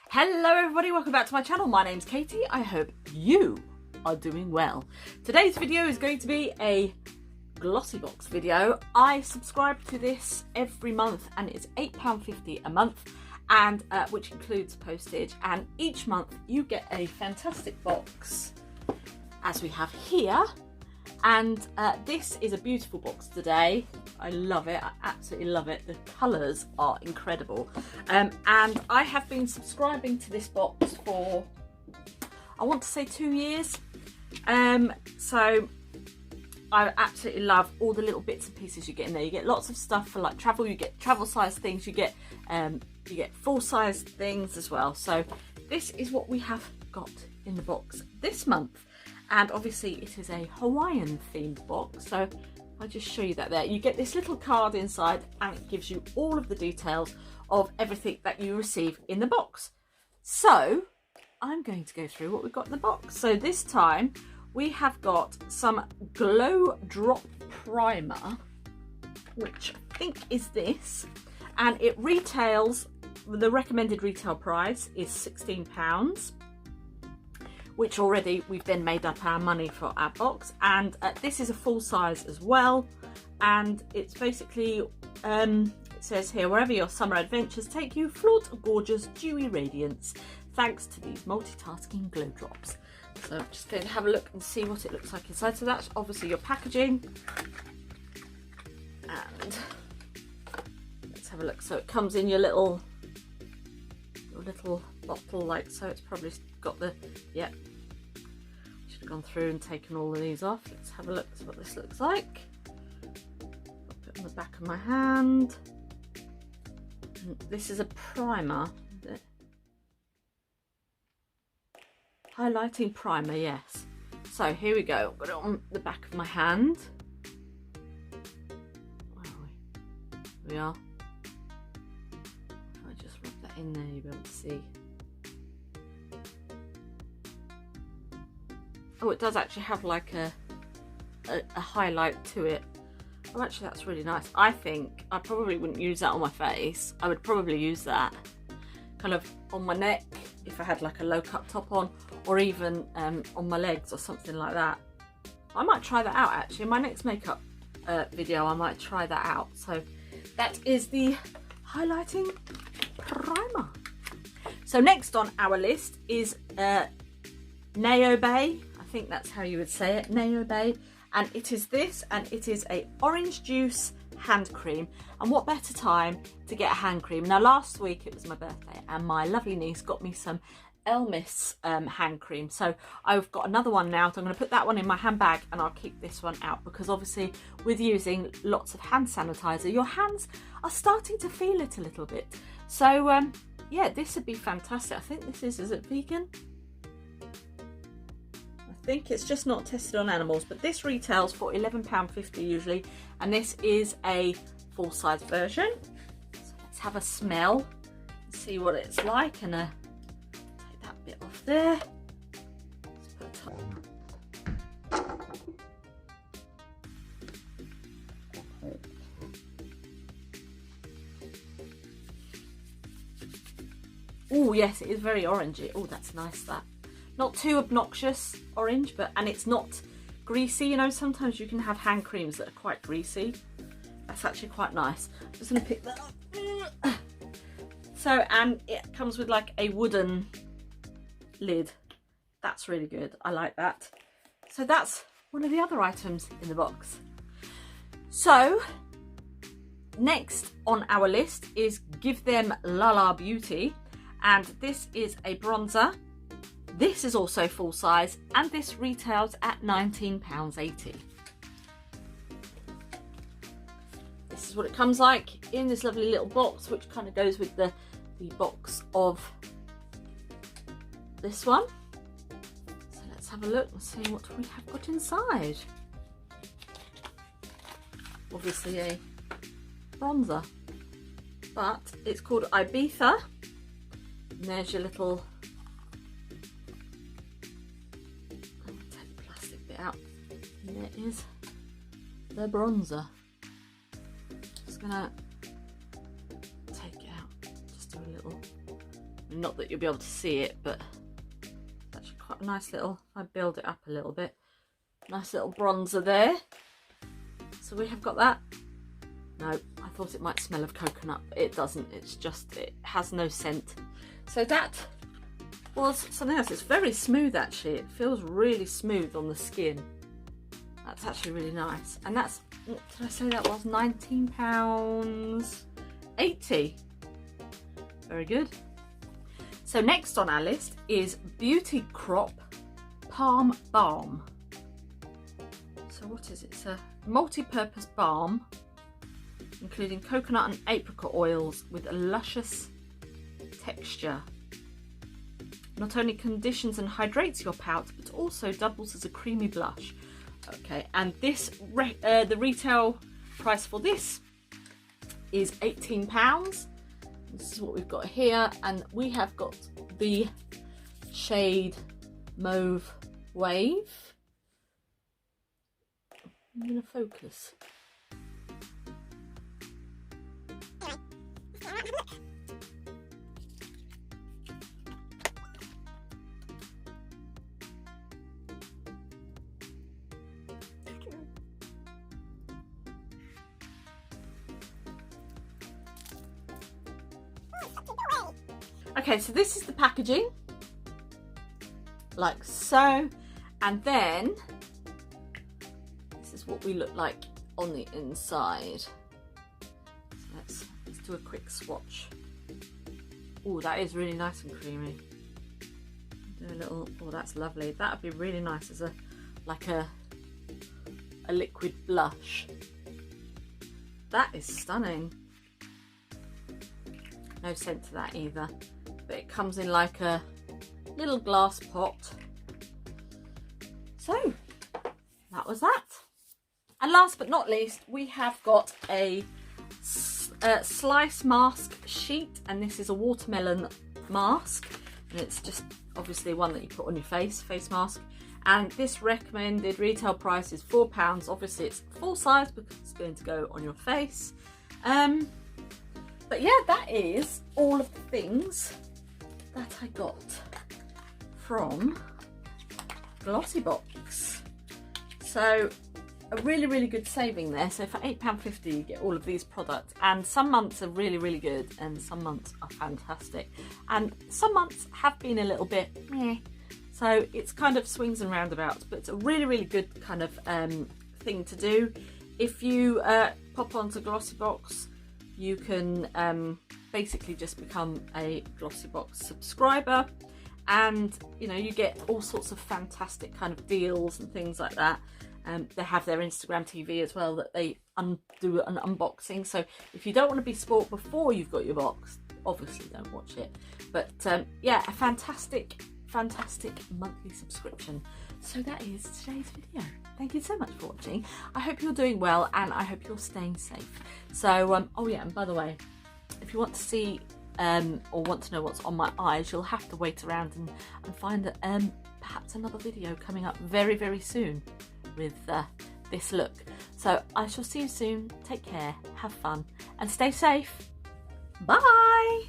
Hello everybody, welcome back to my channel. My name's Katie. I hope you are doing well. Today's video is going to be a Glossy Box video. I subscribe to this every month and it's £8.50 a month, and which includes postage, and each month you get a fantastic box as we have here. And this is a beautiful box today. I love it. I absolutely love it. The colours are incredible. And I have been subscribing to this box for, I want to say 2 years. So I absolutely love all the little bits and pieces you get in there. You get lots of stuff for like travel. You get travel size things. You get full size things as well. So this is what we have got in the box this month. And obviously it is a Hawaiian themed box, so I'll just show you that there. You get this little card inside and it gives you all of the details of everything that you receive in the box. So I'm going to go through what we've got in the box. So this time we have got some Glow Drop Primer, which I think is this, and it retails, the recommended retail price is £16. Which already we've then made up our money for our box, and this is a full size as well, and it's basically it says here, wherever your summer adventures take you, flaunt a gorgeous dewy radiance thanks to these multitasking glow drops. So I'm just going to have a look and see what it looks like inside. So that's obviously your packaging, and let's have a look. So it comes in your little bottle like so. It's probably got the, yep, should have gone through and taken all of these off. Let's have a look at what this looks like. I'll put it on the back of my hand. And this is a primer, is it? Highlighting primer, yes. So here we go, I've got it on the back of my hand. Where are we? Here we are. Just rub that in there, you'll be able to see. Oh, it does actually have like a highlight to it. Oh, actually that's really nice. I think I probably wouldn't use that on my face. I would probably use that kind of on my neck if I had like a low cut top on, or even on my legs or something like that. I might try that out actually. In my next makeup video I might try that out. So that is the highlighting primer. So next on our list is Naobe. I think that's how you would say it, Naobe. And it is this, and it is a orange juice hand cream. And what better time to get a hand cream? Now last week it was my birthday and my lovely niece got me some Elmis hand cream. So I've got another one now, so I'm going to put that one in my handbag and I'll keep this one out, because obviously with using lots of hand sanitizer, your hands are starting to feel it a little bit. So yeah, this would be fantastic. I think this is it vegan? I think it's just not tested on animals, but this retails for £11.50 usually, and this is a full-size version. So let's have a smell and see what it's like, and take that bit off there. Let's put a top. Oh yes, it is very orangey. Oh, that's nice, that. Not too obnoxious orange, and it's not greasy. You know, sometimes you can have hand creams that are quite greasy. That's actually quite nice. I'm just going to pick that up. So, and it comes with like a wooden lid. That's really good. I like that. So that's one of the other items in the box. So next on our list is Give Them La La Beauty. And this is a bronzer. This is also full size, and this retails at £19.80. This is what it comes like in this lovely little box, which kind of goes with the box of this one. So let's have a look and see what we have got inside. Obviously a bronzer, but it's called Ibiza. And there's your little, take the plastic bit out, and there is the bronzer. Just gonna take it out, just do a little not that you'll be able to see it, but it's actually quite a nice little, if I build it up a little bit, nice little bronzer there. So we have got that. No, I thought it might smell of coconut, but it doesn't. It's just, it has no scent. So that was something else. It's very smooth actually. It feels really smooth on the skin. That's actually really nice. And that's, what did I say that was? £19.80. Very good. So next on our list is Beauty Crop Palm Balm. So what is it? It's a multi-purpose balm including coconut and apricot oils with a luscious texture. Not only conditions and hydrates your pout, but also doubles as a creamy blush. Okay, and this the retail price for this is £18. This is what we've got here, and we have got the shade Mauve Wave. I'm gonna focus. Okay, so this is the packaging, like so, and then this is what we look like on the inside. So let's do a quick swatch. Oh, that is really nice and creamy. Do a little, oh, that's lovely. That would be really nice as a liquid blush. That is stunning. No scent to that either. But it comes in like a little glass pot. So that was that. And last but not least, we have got a slice mask sheet, and this is a watermelon mask, and it's just obviously one that you put on your face mask. And this recommended retail price is £4. Obviously it's full size because it's going to go on your face. But yeah, that is all of the things that I got from Glossy Box. So a really good saving there. So for £8.50 you get all of these products, and some months are really good and some months are fantastic, and some months have been a little bit meh. So it's kind of swings and roundabouts, but it's a really good kind of thing to do. If you pop onto Glossy Box, you can basically just become a Glossy Box subscriber, and you know, you get all sorts of fantastic kind of deals and things like that. They have their Instagram TV as well that they do an unboxing. So if you don't want to be spoilt before you've got your box, obviously don't watch it. But yeah, a fantastic monthly subscription. So that is today's video. Thank you so much for watching. I hope you're doing well, and I hope you're staying safe. So oh yeah, and by the way, if you want to see or want to know what's on my eyes, you'll have to wait around and find that perhaps another video coming up very soon with this look. So I shall see you soon. Take care, have fun, and stay safe. Bye.